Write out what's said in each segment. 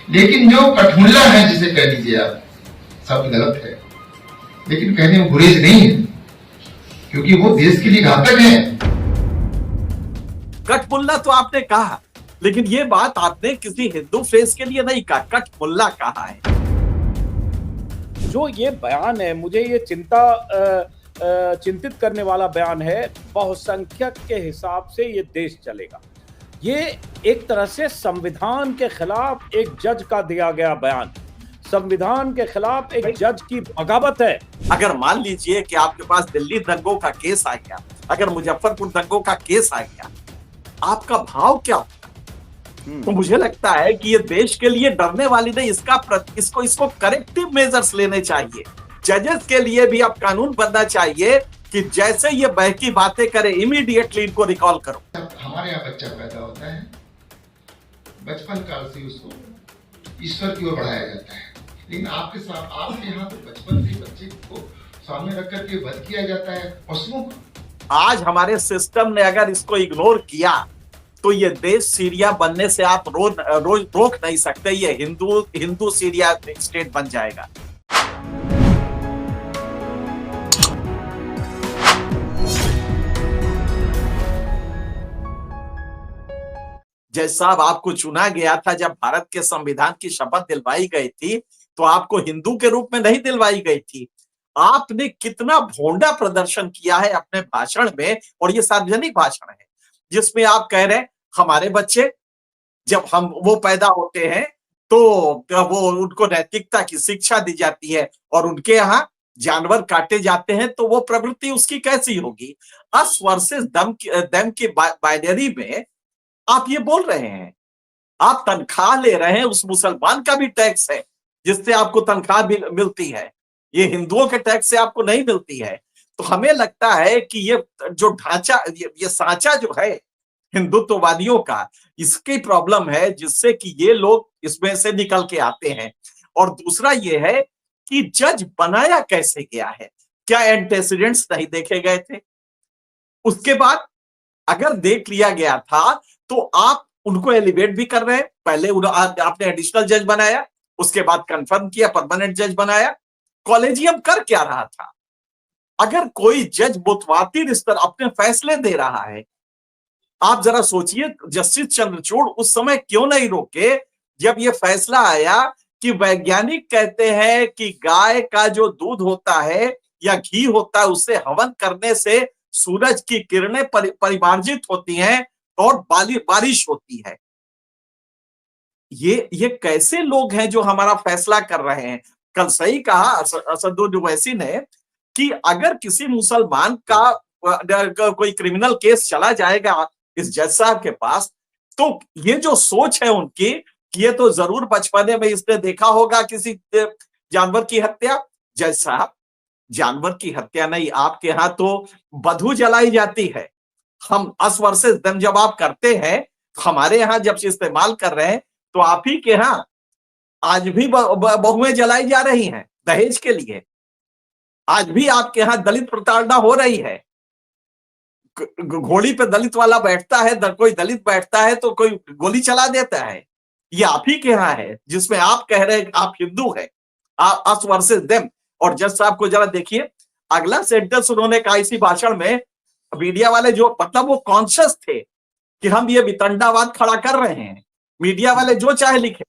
लेकिन जो कठमुल्ला है, जिसे कह दीजिए आप, शब्द गलत है, लेकिन कहने में गुरेज नहीं है, क्योंकि वो देश के लिए घातक है। कठमुल्ला तो आपने कहा, लेकिन ये बात आपने किसी हिंदू फेस के लिए नहीं कहा, कठमुल्ला कहा है। जो ये बयान है, मुझे ये चिंतित करने वाला बयान है। बहुसंख्यक के हिसाब से ये देश चलेगा। ये एक तरह से संविधान के खिलाफ एक जज का दिया गया बयान, संविधान के खिलाफ एक जज की बगावत है। अगर मान लीजिए कि आपके पास दिल्ली दंगों का केस आ गया, अगर मुजफ्फरपुर दंगों का केस आ गया, आपका भाव क्या होगा? तो मुझे लगता है कि ये देश के लिए डरने वाली नहीं, इसको करेक्टिव मेजर्स लेने चाहिए। जजेस के लिए भी अब कानून बनना चाहिए कि जैसे ये बहकी बातें करे, इमीडिएटली इनको रिकॉल करो। हमारे यहाँ बच्चा पैदा होता है, बचपन काल से उसको ईश्वर की ओर बढ़ाया जाता है, लेकिन आपके साथ आपके यहाँ तो बचपन से बच्चे को सामने रख करके वध किया जाता है पशुओं को। आज हमारे सिस्टम ने अगर इसको इग्नोर किया तो ये देश सीरिया बनने से आप रोक नहीं सकते। ये हिंदू सीरिया स्टेट बन जाएगा। जज साहब, आपको चुना गया था जब भारत के संविधान की शपथ दिलवाई गई थी, तो आपको हिंदू के रूप में नहीं दिलवाई गई थी। आपने कितना भोंडा प्रदर्शन किया है अपने भाषण में, और ये सार्वजनिक भाषण है जिसमें आप कह रहे हैं हमारे बच्चे जब वो पैदा होते हैं तो वो उनको नैतिकता की शिक्षा दी जाती है, और उनके यहाँ जानवर काटे जाते हैं तो वो प्रवृत्ति उसकी कैसी होगी? अस वर्सेस दम की बाइनरी में आप ये बोल रहे हैं। आप तनख्वाह ले रहे हैं, उस मुसलमान का भी टैक्स है जिससे आपको तनख्वाह भी मिलती है, ये हिंदुओं के टैक्स से आपको नहीं मिलती है। तो हमें लगता है कि ये जो ढांचा, ये सांचा जो है हिंदुत्ववादियों का, इसकी प्रॉब्लम है जिससे कि ये लोग इसमें से निकल के आते हैं। और दूसरा ये है कि जज बनाया कैसे गया है, क्या एंटेसिडेंट्स नहीं देखे गए थे? उसके बाद अगर देख लिया गया था तो आप उनको एलिवेट भी कर रहे हैं। पहले आपने एडिशनल जज बनाया, उसके बाद कंफर्म किया, परमानेंट जज बनाया। कॉलेजियम कर क्या रहा था? अगर कोई जज मुतवातिर इस तरह अपने फैसले दे रहा है, आप जरा सोचिए जस्टिस चंद्रचूड़ उस समय क्यों नहीं रोके जब ये फैसला आया कि वैज्ञानिक कहते हैं कि गाय का जो दूध होता है या घी होता है, उससे हवन करने से सूरज की किरणें परिमार्जित होती हैं और बारिश होती है। ये कैसे लोग हैं जो हमारा फैसला कर रहे हैं? कल सही कहा असदुद्दीन ओवैसी ने कि अगर किसी मुसलमान का कोई क्रिमिनल केस चला जाएगा इस जज साहब के पास, तो ये जो सोच है उनकी कि ये तो जरूर बचपने में इसने देखा होगा किसी जानवर की हत्या। जज साहब, जानवर की हत्या नहीं, आपके यहाँ तो बधू जलाई जाती है। हम 10 वर्षे दम जब आप करते हैं, हमारे यहाँ जब इस्तेमाल कर रहे हैं, तो आप ही के यहाँ आज भी बहुएं जलाई जा रही हैं दहेज के लिए। आज भी आपके यहाँ दलित प्रताड़ना हो रही है। घोड़ी पे दलित वाला बैठता है, कोई दलित बैठता है तो कोई गोली चला देता है। ये आप ही के यहाँ है जिसमें आप कह रहे हैं आप हिंदू है, अस वर्सेस देम। और जज साहब को जरा देखिए, अगला सेंटेंस उन्होंने कहा इसी भाषण में, मीडिया वाले जो मतलब वो कॉन्शियस थे कि हम ये वितंडावाद खड़ा कर रहे हैं, मीडिया वाले जो चाहे लिखे,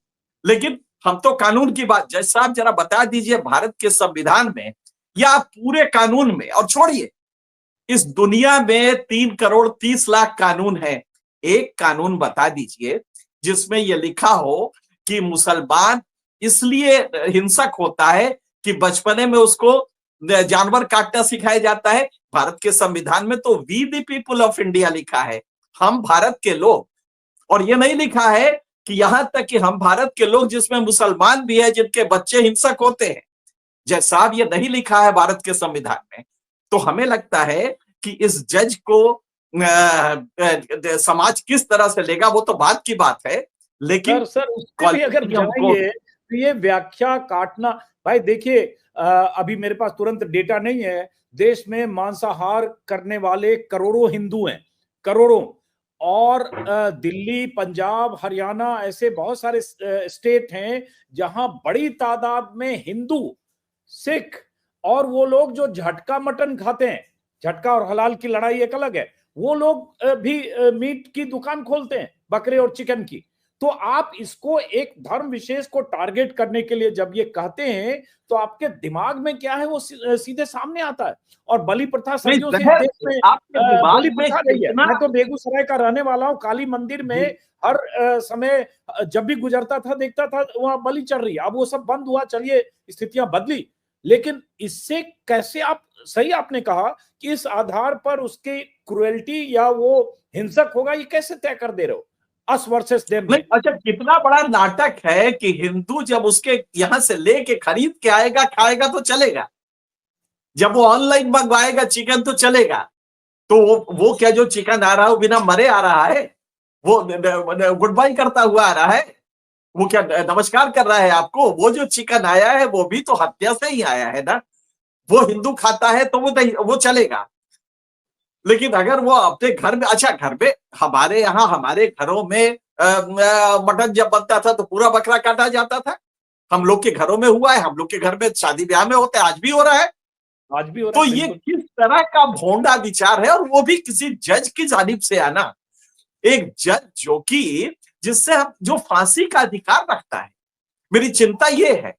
लेकिन हम तो कानून की बात। जज साहब जरा बता दीजिए, भारत के संविधान में या पूरे कानून में, और छोड़िए इस दुनिया में 3 करोड़ 30 लाख कानून है, एक कानून बता दीजिए जिसमें यह लिखा हो कि मुसलमान इसलिए हिंसक होता है कि बचपने में उसको जानवर काटना सिखाया जाता है। भारत के संविधान में तो we the people of India लिखा है, हम भारत के लोग। और ये नहीं लिखा है कि यहां तक कि हम भारत के लोग जिसमें मुसलमान भी है जिनके बच्चे हिंसक होते हैं। जज साहब, ये नहीं लिखा है भारत के संविधान में। तो हमें लगता है कि इस जज को समाज किस तरह से लेगा वो तो बात की बात है, लेकिन सर उससे भी अगर जाएंगे तो ये व्याख्या काटना, भाई देखिए अभी मेरे पास तुरंत डेटा नहीं है, देश में मांसाहार करने वाले करोड़ों हिंदू हैं, करोड़ों। और दिल्ली, पंजाब, हरियाणा ऐसे बहुत सारे स्टेट हैं जहां बड़ी तादाद में हिंदू, सिख और वो लोग जो झटका मटन खाते हैं, झटका और हलाल की लड़ाई एक अलग है, वो लोग भी मीट की दुकान खोलते हैं, बकरे और चिकन की। तो आप इसको एक धर्म विशेष को टारगेट करने के लिए जब ये कहते हैं तो आपके दिमाग में क्या है वो सीधे सामने आता है। और बलि प्रथा नहीं, सदियों से इस जहर देश में आपके बलि दिमाग में प्रथा रही है। कितना। मैं तो बेगूसराय का रहने वाला हूँ, काली मंदिर में जी, हर समय जब भी गुजरता था देखता था वहां बलि चल रही है। अब वो सब बंद हुआ, चलिए स्थितियां बदली, लेकिन इससे कैसे आप, सही आपने कहा कि इस आधार पर उसकी क्रुएल्टी या वो हिंसक होगा, ये कैसे तय कर दे रहे हो अस वर्सेस देम नहीं, में? अच्छा, कितना बड़ा नाटक है कि हिंदू जब उसके यहां से लेके खरीद के आएगा खाएगा तो चलेगा, जब वो ऑनलाइन मंगवाएगा चिकन तो चलेगा। तो वो क्या जो चिकन आ रहा है वो बिना मरे आ रहा है, वो गुड बाई करता हुआ आ रहा है, वो क्या नमस्कार कर रहा है आपको? वो जो चिकन आया है वो भी तो हत्या से ही आया है ना। वो हिंदू खाता है तो वो चलेगा। लेकिन अगर वो अपने घर में, अच्छा घर में हमारे यहाँ हमारे घरों में मटन जब बनता था तो पूरा बकरा काटा जाता था। हम लोग के घरों में हुआ है, हम लोग के घर में शादी ब्याह में होता है, आज भी हो रहा है। आज भी हो रहा तो है, ये बिल्कुल। किस तरह का भोंडा विचार है, और वो भी किसी जज की जानिब से आना। एक जज जो कि जिससे हम जो फांसी का अधिकार रखता है। मेरी चिंता ये है,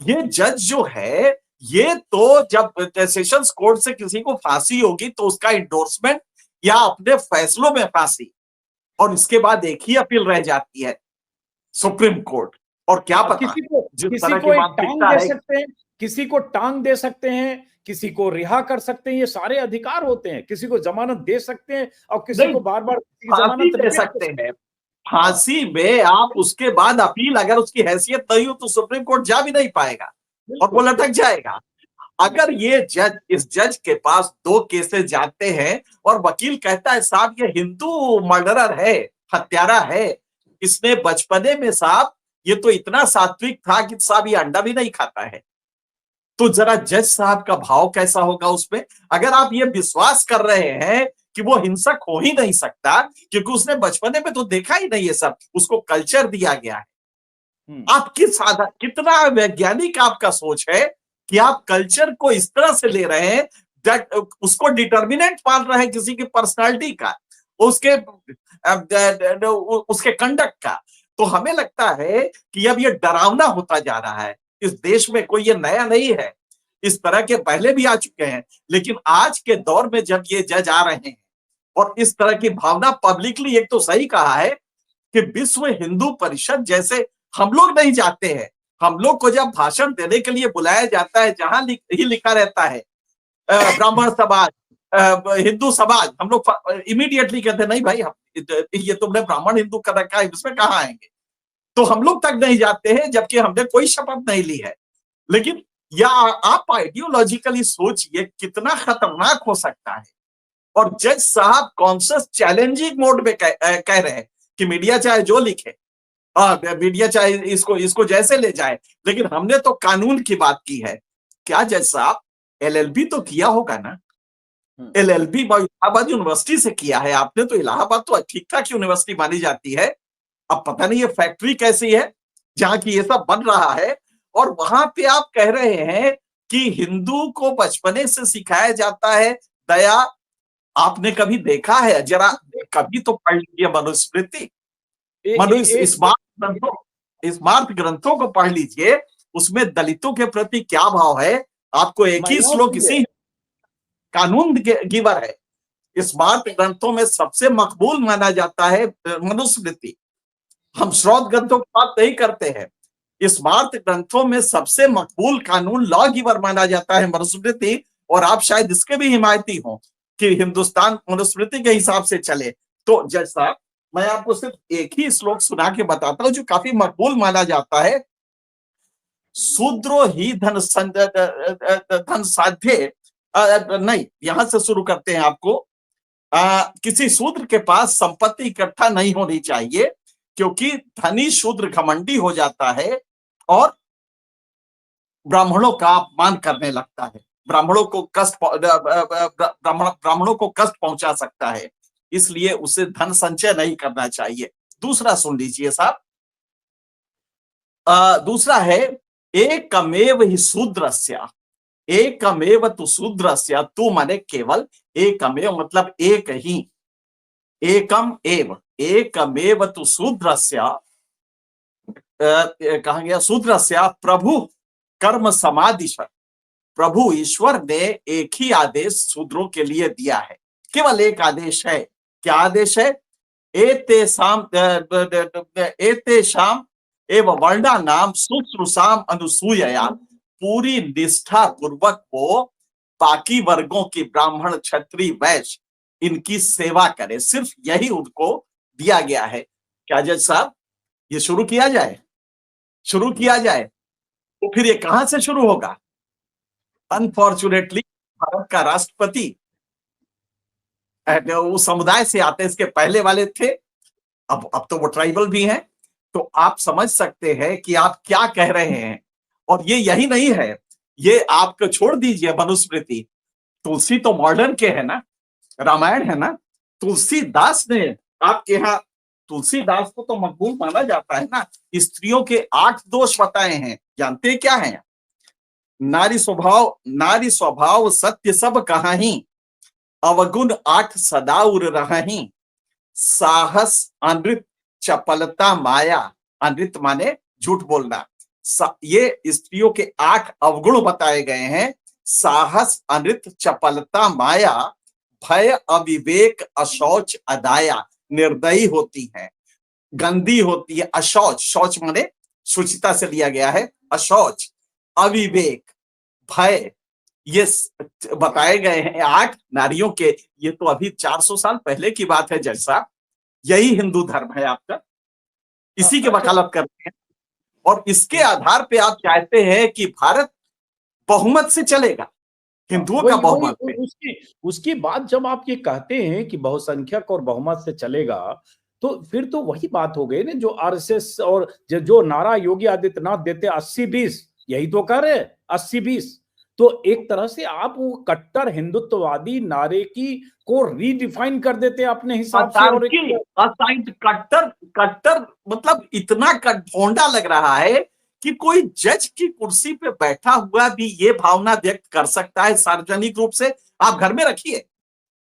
ये जज जो है, ये तो जब सेशंस कोर्ट से किसी को फांसी होगी तो उसका इंडोर्समेंट या अपने फैसलों में फांसी, और इसके बाद एक ही अपील रह जाती है, सुप्रीम कोर्ट। और क्या पता जिस किसी तरह को की एक टांग मानसिकता दे है। सकते हैं, किसी को टांग दे सकते हैं, किसी को रिहा कर सकते हैं, ये सारे अधिकार होते हैं। किसी को जमानत दे सकते हैं और किसी नहीं, को बार बार किसी की फांसी जमानत दे रिजेक्ट कर सकते सकते हैं, हैं। हाँ, फांसी में आप उसके बाद अपील, अगर उसकी हैसियत नहीं हो तो सुप्रीम कोर्ट जा भी नहीं पाएगा और वो बिल्कुल लटक जाएगा। अगर ये जज, इस जज के पास 2 केसेस जाते हैं और वकील कहता है साहब ये हिंदू मर्डरर है, हत्यारा है, इसने बचपने में साहब ये तो इतना सात्विक था कि साहब ये अंडा भी नहीं खाता है, तो जरा जज साहब का भाव कैसा होगा उसमें। अगर आप ये विश्वास कर रहे हैं कि वो हिंसक हो ही नहीं सकता क्योंकि उसने बचपने में तो देखा ही नहीं, ये सब उसको कल्चर दिया गया है। आप कितना वैज्ञानिक आपका सोच है कि आप कल्चर को इस तरह से ले रहे हैं, दैट उसको डिटर्मिनेंट मान रहे हैं किसी की पर्सनालिटी का, उसके उसके कंडक्ट का। तो हमें लगता है कि अब ये डरावना होता जा रहा है इस देश में। कोई ये नया नहीं है, इस तरह के पहले भी आ चुके हैं, लेकिन आज के दौर में जब ये जज आ रहे हैं और इस तरह की भावना पब्लिकली, एक तो सही कहा है कि विश्व हिंदू परिषद जैसे हम लोग नहीं जाते हैं, हम लोग को जब भाषण देने के लिए बुलाया जाता है जहां ही लिखा रहता है ब्राह्मण समाज, हिंदू समाज, हम लोग इमीडिएटली कहते हैं नहीं भाई, ये तुमने ब्राह्मण हिंदू कर रखा है, इसमें कहाँ आएंगे। तो हम लोग तक नहीं जाते हैं जबकि हमने कोई शपथ नहीं ली है। लेकिन या आप आइडियोलॉजिकली सोचिए कितना खतरनाक हो सकता है। और जज साहब कॉन्शियस चैलेंजिंग मोड में कह रहे हैं कि मीडिया चाहे जो लिखे, मीडिया चाहे इसको जैसे ले जाए, लेकिन हमने तो कानून की बात की है। क्या जज साहब एलएलबी तो किया होगा ना? एलएलबी इलाहाबाद यूनिवर्सिटी से किया है आपने, तो इलाहाबाद तो ठीक ठाक यूनिवर्सिटी मानी जाती है। अब पता नहीं ये फैक्ट्री कैसी है जहां की ये सब बन रहा है, और वहां पे आप कह रहे हैं कि हिंदू को बचपने से सिखाया जाता है दया। आपने कभी देखा है? जरा कभी तो पढ़ लीजिए मनुस्मृति, स्मार्ट ग्रंथों को पढ़ लीजिए, उसमें दलितों के प्रति क्या भाव है। आपको एक ही श्लोक इसी कानून गिवर है, स्मार्ट ग्रंथों में सबसे मकबूल माना जाता है मनुस्मृति। हम श्रौत ग्रंथों की बात नहीं करते हैं, स्मार्ट ग्रंथों में सबसे मकबूल कानून लॉ गिवर माना जाता है मनुस्मृति। और आप शायद इसके भी हिमायती हो कि हिंदुस्तान मनुस्मृति के हिसाब से चले। तो जज साहब, मैं आपको सिर्फ एक ही श्लोक सुना के बताता हूं जो काफी मकबूल माना जाता है। शूद्रो ही धन साध्य, नहीं, यहां से शुरू करते हैं आपको। किसी शूद्र के पास संपत्ति इकट्ठा नहीं होनी चाहिए क्योंकि धनी शूद्र घमंडी हो जाता है और ब्राह्मणों का अपमान करने लगता है, ब्राह्मणों को कष्ट पहुंचा सकता है। इसलिए उसे धन संचय नहीं करना चाहिए। दूसरा सुन लीजिए साहब, दूसरा है एकमेव ही शूद्रस्य, एकमेव तु शूद्रस्य, तू माने केवल, एकमेव मतलब एक ही, एकम एव, एकमेव तु शूद्रस्य, कहा गया शूद्रस्य प्रभु कर्म समादिश, प्रभु ईश्वर ने एक ही आदेश शूद्रों के लिए दिया है, केवल एक आदेश है। क्या आदेश है? एतेषाम एवं वर्णा नाम शुश्रूषाम अनुसूया, पूरी निष्ठा पूर्वक वो बाकी वर्गों की ब्राह्मण क्षत्रिय वैश्य इनकी सेवा करे, सिर्फ यही उनको दिया गया है। क्या जज साहब ये शुरू किया जाए, शुरू किया जाए तो फिर ये कहां से शुरू होगा? अनफॉर्चुनेटली भारत का राष्ट्रपति उस समुदाय से आते, इसके पहले वाले थे, अब तो वो ट्राइबल भी हैं। तो आप समझ सकते हैं कि आप क्या कह रहे हैं। और ये यही नहीं है, ये आपको छोड़ दीजिए मनुस्मृति, तुलसी तो मॉडर्न के है ना, रामायण है ना, तुलसीदास ने, आपके यहाँ तुलसीदास को तो मकबूल माना जाता है ना, स्त्रियों के 8 दोष बताए हैं, जानते हैं क्या है? नारी स्वभाव सत्य सब कहाही, अवगुण 8 सदा उर रही, साहस अनृत चपलता माया, अनृत माने झूठ बोलना, ये स्त्रियों के 8 अवगुण बताए गए हैं। साहस अनृत चपलता माया, भय अविवेक अशौच अदाया, निर्दयी होती है, गंदी होती है, अशौच, शौच माने शुचिता से लिया गया है, अशौच, अविवेक, भय, ये बताए गए हैं 8 नारियों के। ये तो अभी 400 साल पहले की बात है जैसा, यही हिंदू धर्म है आपका, इसी के वकालत करते हैं। और इसके आधार पे आप चाहते हैं कि भारत बहुमत से चलेगा, हिंदुओं का बहुमत पे। उसकी बात जब आप ये कहते हैं कि बहुसंख्यक और बहुमत से चलेगा, तो फिर तो वही बात हो गई ना जो आरएसएस और जो नारा योगी आदित्यनाथ देते 80-20, यही तो कर रहे 80-20। तो एक तरह से आप वो कट्टर हिंदुत्ववादी नारे की को रीडिफाइन कर देते हैं अपने हिसाब से। और कट्टर मतलब इतना भोंडा लग रहा है कि कोई जज की कुर्सी पे बैठा हुआ भी ये भावना व्यक्त कर सकता है सार्वजनिक रूप से। आप घर में रखिए,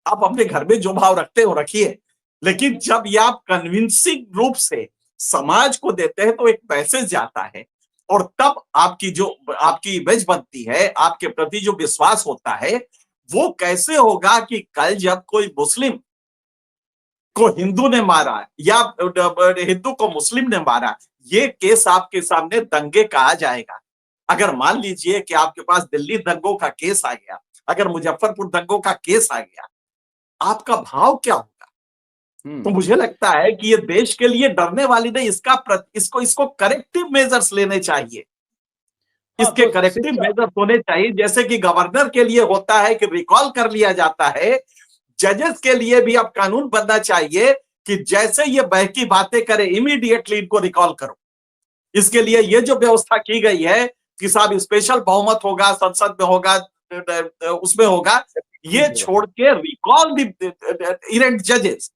आप अपने घर में जो भाव रखते हो रखिए, लेकिन जब ये आप कन्विंसिंग रूप से समाज को देते हैं तो एक मैसेज जाता है, और तब आपकी इमेज बनती है, आपके प्रति जो विश्वास होता है वो कैसे होगा कि कल जब कोई मुस्लिम को हिंदू ने मारा या हिंदू को मुस्लिम ने मारा, ये केस आपके सामने दंगे का आ जाएगा। अगर मान लीजिए कि आपके पास दिल्ली दंगों का केस आ गया, अगर मुजफ्फरपुर दंगों का केस आ गया, आपका भाव क्या होगा? तो मुझे लगता है कि ये देश के लिए डरने वाली नहीं, इसको करेक्टिव मेजर्स लेने चाहिए, इसके करेक्टिव मेजर्स होने चाहिए, जैसे कि गवर्नर के लिए होता है कि रिकॉल कर लिया जाता है, जजेस के लिए भी अब कानून बनना चाहिए कि जैसे ये बहकी बातें करे इमीडिएटली इनको रिकॉल करो। इसके लिए ये जो व्यवस्था की गई है कि साहब स्पेशल बहुमत होगा, संसद में होगा, उसमें होगा, ये छोड़ के रिकॉल द इरेंट जजेस,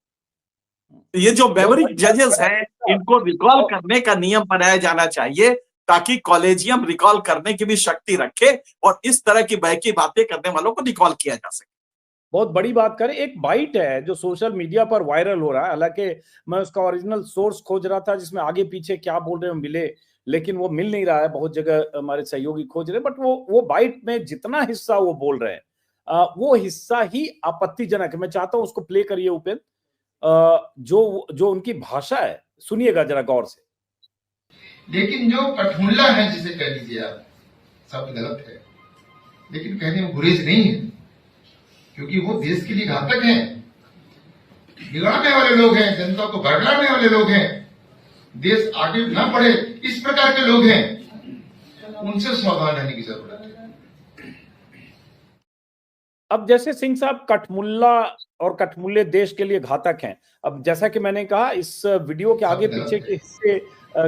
ये जो मेमोरिक जजेस हैं इनको रिकॉल करने का नियम बनाया जाना चाहिए, ताकि कॉलेजियम रिकॉल करने की भी शक्ति रखे और इस तरह की बहकी बातें करने वालों को रिकॉल किया जा सके। बहुत बड़ी बात करें, एक बाइट है जो सोशल मीडिया पर वायरल हो रहा है, हालांकि मैं उसका ओरिजिनल सोर्स खोज रहा था जिसमें आगे पीछे क्या बोल रहे हैं मिले, लेकिन वो मिल नहीं रहा है, बहुत जगह हमारे सहयोगी खोज रहे हैं, बट वो बाइट में जितना हिस्सा वो बोल रहे हैं वो हिस्सा ही आपत्तिजनक है। मैं चाहता हूं उसको प्ले करिए उपेंद्र, जो उनकी भाषा है, सुनिएगा जरा गौर से। लेकिन जो कठमुल्ला है, जिसे कह लीजिए आप, शब्द गलत है, लेकिन कहने में गुरेज नहीं है, क्योंकि वो देश के लिए घातक हैं, बिगाड़ने वाले लोग हैं, जनता को भड़काने वाले लोग हैं, देश आगे ना बढ़े इस प्रकार के लोग हैं, उनसे सावधान रहने की जरूरत है। अब जैसे सिंह साहब कठमुल्ला और कठमुल्ले देश के लिए घातक हैं, अब जैसा कि मैंने कहा इस वीडियो के आगे पीछे के हिस्से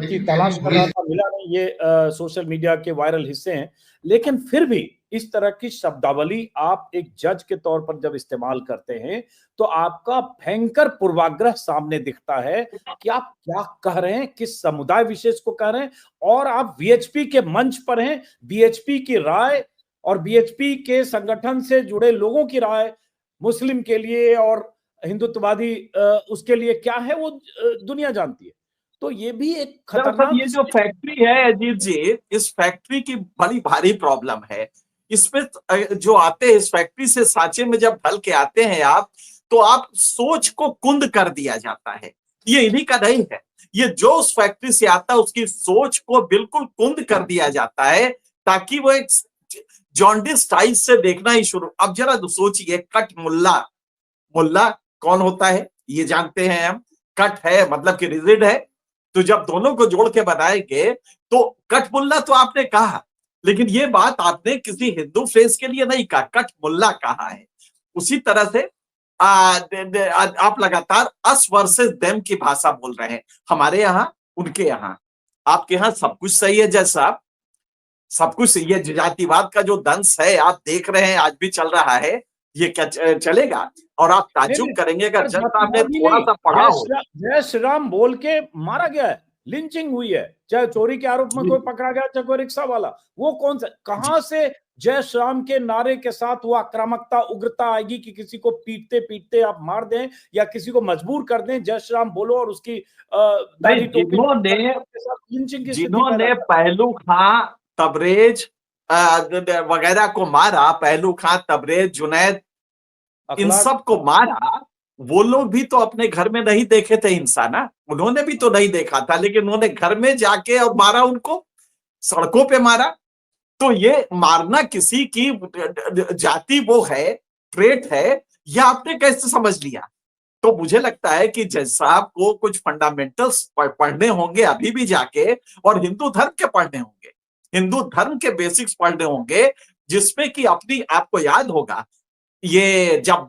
की तलाश कर रहा था, मिला नहीं, ये सोशल मीडिया के वायरल हिस्से हैं, लेकिन फिर भी इस तरह की शब्दावली आप एक जज के तौर पर जब इस्तेमाल करते हैं तो आपका भयंकर पूर्वाग्रह सामने दिखता है कि आप क्या कह रहे हैं, किस समुदाय विशेष को कह रहे हैं, और आप वीएचपी के मंच पर हैं। वीएचपी की राय और वीएचपी के संगठन से जुड़े लोगों की राय मुस्लिम के लिए और हिंदुत्ववादी उसके लिए क्या है वो दुनिया जानती है। तो ये भी एक खतरनाक, ये जो फैक्ट्री है अजीत जी, इस फैक्ट्री की बड़ी भारी प्रॉब्लम है। इसमें जो आते हैं इस फैक्ट्री से सांचे में जब ढल के आते हैं आप, तो आप सोच को कुंद कर दिया जाता है। ये इन्हीं का नहीं है, ये जो उस फैक्ट्री से आता है उसकी सोच को बिल्कुल कुंद कर दिया जाता है ताकि वो एक जॉन्डिस स्टाइल से देखना ही शुरू। अब जरा सोचिए, कट मुल्ला, मुल्ला कौन होता है ये जानते हैं हम, कट है मतलब कि रिजिड है, तो जब दोनों को जोड़ के बनाएंगे तो कट मुल्ला तो आपने कहा, लेकिन ये बात आपने किसी हिंदू फेस के लिए नहीं कहा, कट मुल्ला कहा है। उसी तरह से आप लगातार अस वर्सेस देम की भाषा बोल रहे हैं, हमारे यहाँ उनके यहाँ। आपके यहाँ सब कुछ सही है जज साहब, सब कुछ, ये जातिवाद का जो दंश है आप देख रहे हैं आज भी चल रहा है, ये क्या चलेगा? और आप ताज्जुब करेंगे अगर जज साहब ने थोड़ा सा पढ़ा हो। जय श्री राम बोल के मारा गया है, लिंचिंग हुई है, चाहे चोरी के आरोप में कोई पकड़ा गया, चाहे कोई रिक्शा वाला, वो कौन सा, कहां से जय श्री राम के नारे के साथ वो आक्रामकता, उग्रता आएगी कि किसी को पीटते पीटते आप मार दें या किसी को मजबूर कर दें जय श्री राम बोलो और उसकी जिन्होंने पहलू खां, तबरेज वगैरह को मारा, पहलू खां, तबरेज, जुनैद, इन सब को मारा, वो लोग भी तो अपने घर में नहीं देखे थे हिंसा ना, उन्होंने भी तो नहीं देखा था, लेकिन उन्होंने घर में जाके और मारा, उनको सड़कों पे मारा। तो ये मारना किसी की जाति वो है, ट्रेट है, यह आपने कैसे समझ लिया? तो मुझे लगता है कि जज साहब को कुछ फंडामेंटल्स पढ़ने होंगे अभी भी जाके, और हिंदू धर्म के पढ़ने होंगे, हिंदू धर्म के बेसिक्स पढ़ने होंगे, जिसमें कि अपनी, आपको याद होगा ये जब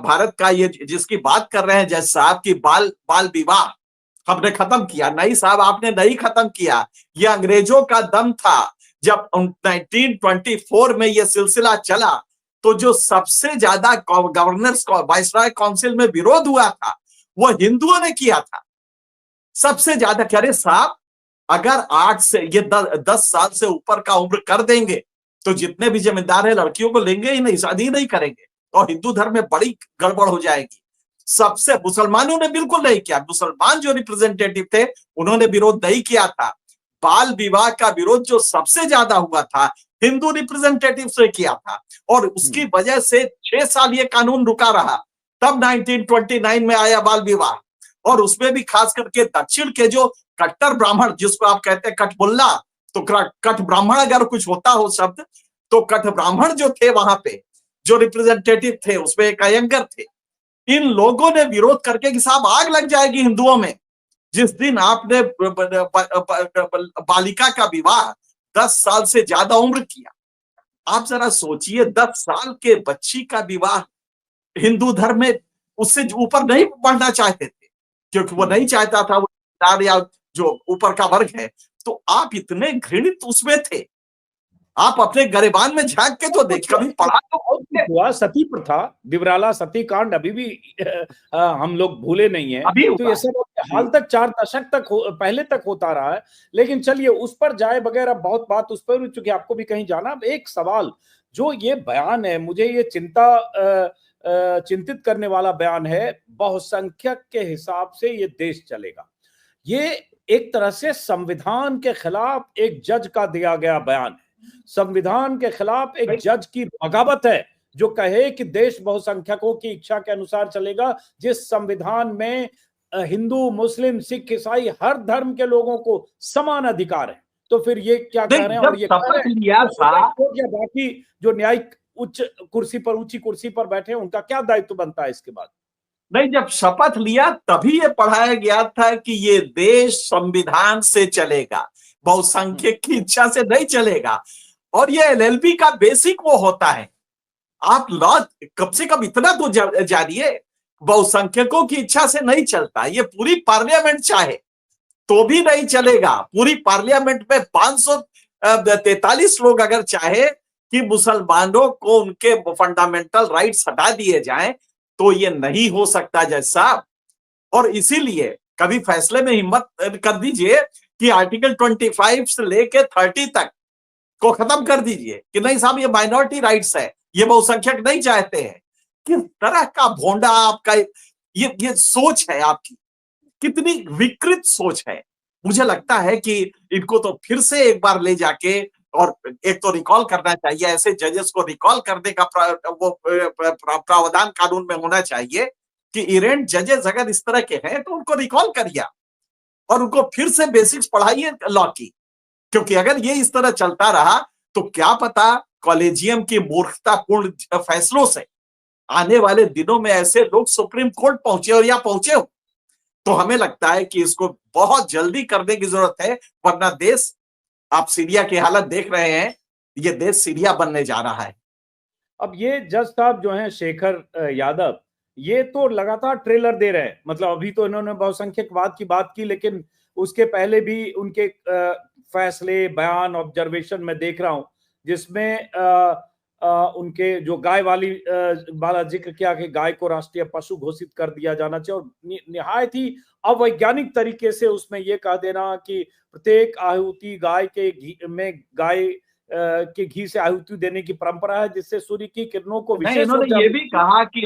भारत का ये जिसकी बात कर रहे हैं जज साहब की बाल विवाह हमने खत्म किया, नहीं साहब आपने नहीं खत्म किया, ये अंग्रेजों का दम था। जब 1924 में ये सिलसिला चला तो जो सबसे ज्यादा गवर्नर्स वाइसराय काउंसिल में विरोध हुआ था वो हिंदुओं ने किया था सबसे ज्यादा। कह रहे साहब अगर 8 से ये 10 साल से ऊपर का उम्र कर देंगे तो जितने भी जमींदार है लड़कियों को लेंगे ही नहीं, शादी नहीं करेंगे, और हिंदू धर्म में बड़ी गड़बड़ हो जाएगी। सबसे मुसलमानों ने बिल्कुल नहीं किया, मुसलमान जो रिप्रेजेंटेटिव थे उन्होंने विरोध नहीं किया था। बाल विवाह का विरोध जो सबसे ज्यादा हुआ था हिंदू रिप्रेजेंटेटिव से किया था, और उसकी वजह से 6 साल ये कानून रुका रहा। तब 1929 में आया बाल विवाह, और उसमें भी खास करके दक्षिण के जो कट्टर ब्राह्मण, जिसको आप कहते हैं कटमुल्ला, तो कट ब्राह्मण अगर कुछ होता हो शब्द, तो कट ब्राह्मण जो थे वहां पे जो रिप्रेजेंटेटिव थे उसमें एक अयंगर थे, इन लोगों ने विरोध करके कि साहब आग लग जाएगी हिंदुओं में जिस दिन आपने बालिका का विवाह 10 साल से ज्यादा उम्र किया। आप जरा सोचिए 10 साल के बच्ची का विवाह हिंदू धर्म में उससे ऊपर नहीं बढ़ना चाहते थे, क्योंकि वो नहीं चाहता था वो या जो ऊपर का वर्ग है। तो आप इतने घृणित उसमें थे, आप अपने गरिबान में झांक के तो देख, कभी पढ़ा तो हुआ सती प्रथा, दिवराला सती कांड अभी भी हम लोग भूले नहीं है, तो ये सब हाल तक 4 दशक तक पहले तक होता रहा है। लेकिन चलिए उस पर जाए बगैर, अब बहुत बात उस पर, चूंकि आपको भी कहीं जाना। अब एक सवाल, जो ये बयान है, मुझे ये चिंतित करने वाला बयान है, बहुसंख्यक के हिसाब से ये देश चलेगा। ये एक तरह से संविधान के खिलाफ एक जज का दिया गया बयान है, संविधान के खिलाफ एक जज की बगावत है जो कहे कि देश बहुसंख्यकों की इच्छा के अनुसार चलेगा, जिस संविधान में हिंदू, मुस्लिम, सिख, ईसाई हर धर्म के लोगों को समान अधिकार है। तो फिर ये क्या कह रहे हैं? और ये या बाकी जो न्यायिक ऊंची कुर्सी पर बैठे हैं उनका क्या दायित्व बनता है इसके बाद? नहीं, जब शपथ लिया तभी ये पढ़ाया गया था कि ये देश संविधान से चलेगा, बहुसंख्यक की इच्छा से नहीं चलेगा। और ये एलएलबी का बेसिक वो होता है, आप लॉ कम से कम इतना तो जानिए, बहुसंख्यकों की इच्छा से नहीं चलता। ये पूरी पार्लियामेंट चाहे तो भी नहीं चलेगा। पूरी पार्लियामेंट में 543 लोग अगर चाहे कि मुसलमानों को उनके फंडामेंटल राइट्स हटा दिए जाएं, तो ये नहीं हो सकता जज साहब। और इसीलिए कभी फैसले में हिम्मत कर दीजिए कि आर्टिकल 25 से लेके 30 तक को खत्म कर दीजिए कि नहीं साहब, ये माइनॉरिटी राइट्स है, ये बहुसंख्यक नहीं चाहते हैं। किस तरह का भोंडा आपका ये सोच है आपकी, कितनी विकृत सोच है। मुझे लगता है कि इनको तो फिर से एक बार ले जाके और एक तो रिकॉल करना चाहिए, ऐसे जजेस को रिकॉल करने का प्रावधान कानून में होना चाहिए कि इरेंट जजेस अगर इस तरह के हैं तो उनको रिकॉल करिए और उनको फिर से बेसिक्स पढ़ाइए लॉ की। क्योंकि अगर ये इस तरह चलता रहा तो क्या पता कॉलेजियम की मूर्खतापूर्ण फैसलों से आने वाले दिनों में ऐसे लोग सुप्रीम कोर्ट पहुंचे और या पहुंचे हो। तो हमें लगता है कि इसको बहुत जल्दी करने की जरूरत है, वरना देश, आप सीरिया की हालत देख रहे हैं, ये देश सीरिया बनने जा रहा है। अब ये जज साहब जो हैं शेखर यादव, ये तो लगातार ट्रेलर दे रहे हैं। मतलब अभी तो इन्होंने बहुसंख्यकवाद की बात की, लेकिन उसके पहले भी उनके फैसले, बयान, ऑब्जर्वेशन मैं देख रहा हूं, जिसमें उनके जो गाय वाला जिक्र किया कि गाय को राष्ट्रीय पशु घोषित कर दिया जाना चाहिए, और निहायत ही अवैज्ञानिक तरीके से उसमें यह कह देना कि प्रत्येक आहुति गाय के घी से आहुति देने की परंपरा है, जिससे सूर्य की किरणों को नहीं, विशेष इन्होंने ये भी कहा कि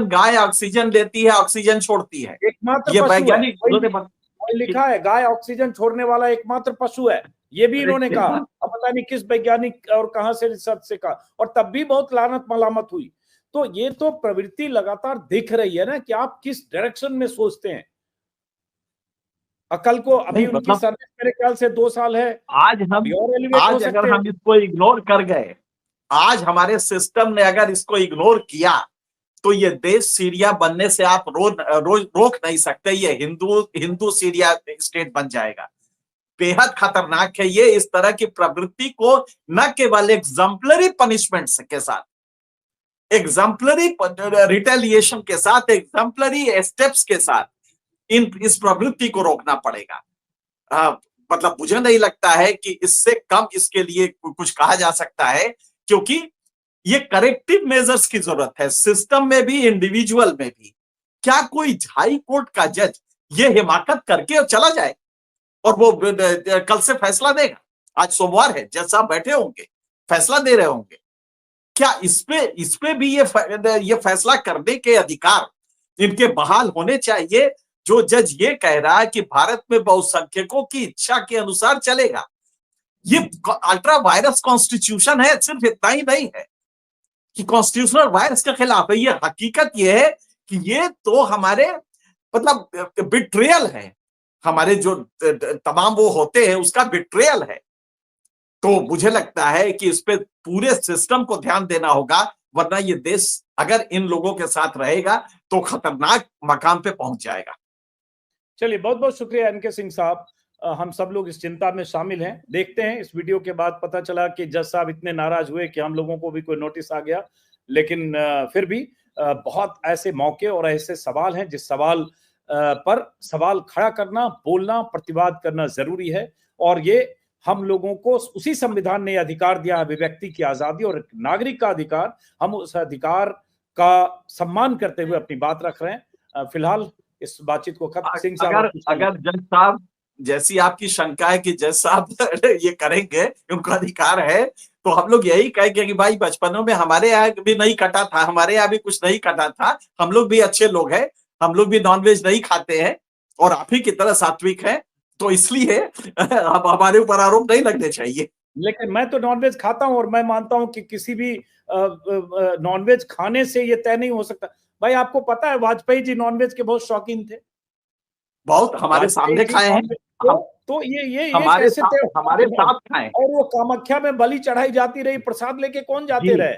गाय ऑक्सीजन लेती है, ऑक्सीजन छोड़ती है। एकमात्र ये पशु है, वैज्ञानिक लिखा है गाय ऑक्सीजन छोड़ने वाला एकमात्र पशु है, ये भी इन्होंने कहा। अब पता नहीं किस वैज्ञानिक और कहां से रिसर्च से कहा, और तब भी बहुत लानत मलामत हुई। तो ये तो प्रवृत्ति लगातार दिख रही है ना कि आप किस डायरेक्शन में सोचते हैं। कल को अभी उनकी सर्विस मेरे ख्याल से 2 साल है, आज अगर हम इसको इग्नोर कर गए, आज हमारे सिस्टम ने अगर इसको इग्नोर किया, तो ये देश सीरिया बनने से आप रोक नहीं सकते। ये हिंदू सीरिया स्टेट बन जाएगा। बेहद खतरनाक है ये। इस तरह की प्रवृत्ति को न केवल एग्जाम्पलरी पनिशमेंट के साथ, एग्जाम्पलरी रिटेलिएशन के साथ, एग्जाम्पलरी स्टेप्स के साथ इस प्रवृत्ति को रोकना पड़ेगा। मतलब मुझे नहीं लगता है कि इससे कम इसके लिए कुछ कहा जा सकता है, क्योंकि ये करेक्टिव मेजर्स की जरूरत है, सिस्टम में भी, इंडिविजुअल में भी। क्या कोई हाई कोर्ट का जज ये हिमाकत करके चला जाए और वो कल से फैसला देगा? आज सोमवार है, जज साहब बैठे होंगे, फैसला दे रहे होंगे। क्या इसपे भी ये फैसला करने के अधिकार इनके बहाल होने चाहिए? जो जज ये कह रहा है कि भारत में बहुसंख्यकों की इच्छा के अनुसार चलेगा, ये अल्ट्रा वायरस कॉन्स्टिट्यूशन है। सिर्फ इतना ही नहीं है कि कॉन्स्टिट्यूशनल वायरस के खिलाफ है, ये हकीकत ये है कि ये तो हमारे मतलब बिट्रेयल है, हमारे जो तमाम वो होते हैं उसका बिट्रेयल है। तो मुझे लगता है कि इस पे पूरे सिस्टम को ध्यान देना होगा, वरना ये देश अगर इन लोगों के साथ रहेगा तो खतरनाक मकाम पे पहुंच जाएगा। चलिए, बहुत बहुत शुक्रिया एनके सिंह साहब। हम सब लोग इस चिंता में शामिल हैं। देखते हैं, इस वीडियो के बाद पता चला कि जज साहब इतने नाराज हुए कि हम लोगों को भी कोई नोटिस आ गया। लेकिन फिर भी बहुत ऐसे मौके और ऐसे सवाल हैं जिस सवाल पर सवाल खड़ा करना, बोलना, प्रतिवाद करना जरूरी है। और ये हम लोगों को उसी संविधान ने अधिकार दिया है, अभिव्यक्ति की आजादी और नागरिक का अधिकार। हम उस अधिकार का सम्मान करते हुए अपनी बात रख रहे हैं। फिलहाल इस बातचीत को खत्म। सिंह साहब, अगर जज साहब जैसी आपकी शंका है कि जज साहब ये करेंगे, उनका अधिकार है, तो हम लोग यही कहेंगे कि भाई बचपनों में हमारे यहाँ भी नहीं कटा था, हमारे यहाँ भी कुछ नहीं कटा था, हम लोग भी अच्छे लोग हैं, हम लोग भी नॉनवेज नहीं खाते हैं और आप ही की तरह सात्विक हैं, तो इसलिए हमारे ऊपर आरोप नहीं लगने चाहिए। लेकिन मैं तो नॉनवेज खाता हूं और मैं मानता हूं कि किसी भी नॉनवेज खाने से ये तय नहीं हो सकता। भाई, आपको पता है वाजपेयी जी नॉनवेज के बहुत शौकीन थे, बहुत हमारे सामने खाए हैं। तो ये हमारे कैसे साथ खाए। और वो कामाख्या में बलि चढ़ाई जाती रही, प्रसाद लेके कौन जाते रहे?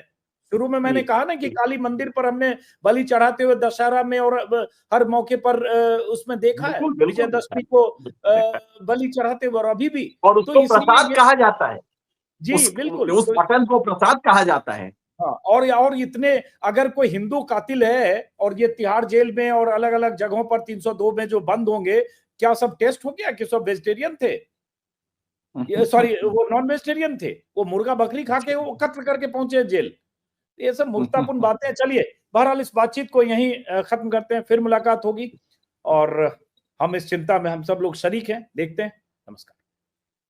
शुरू में मैंने कहा ना कि काली मंदिर पर हमने बलि चढ़ाते हुए दशहरा में और हर मौके पर उसमें देखा है, विजयदशमी को बलि चढ़ाते हुए, और अभी भी। और उसको प्रसाद कहा जाता है। जी बिल्कुल, उस मटन को प्रसाद कहा जाता है। हाँ, और इतने, अगर कोई हिंदू कातिल है और ये तिहाड़ जेल में और अलग अलग जगहों पर 302 में जो बंद होंगे, क्या सब टेस्ट हो गया कि सब वेजिटेरियन थे? सॉरी, वो नॉन वेजिटेरियन थे, वो मुर्गा बकरी खा के वो कत्ल करके पहुंचे जेल। ये सब मूर्खतापूर्ण बातें। चलिए, बहरहाल इस बातचीत को यहीं खत्म करते हैं, फिर मुलाकात होगी और हम इस चिंता में हम सब लोग शरीक हैं। देखते हैं। नमस्कार।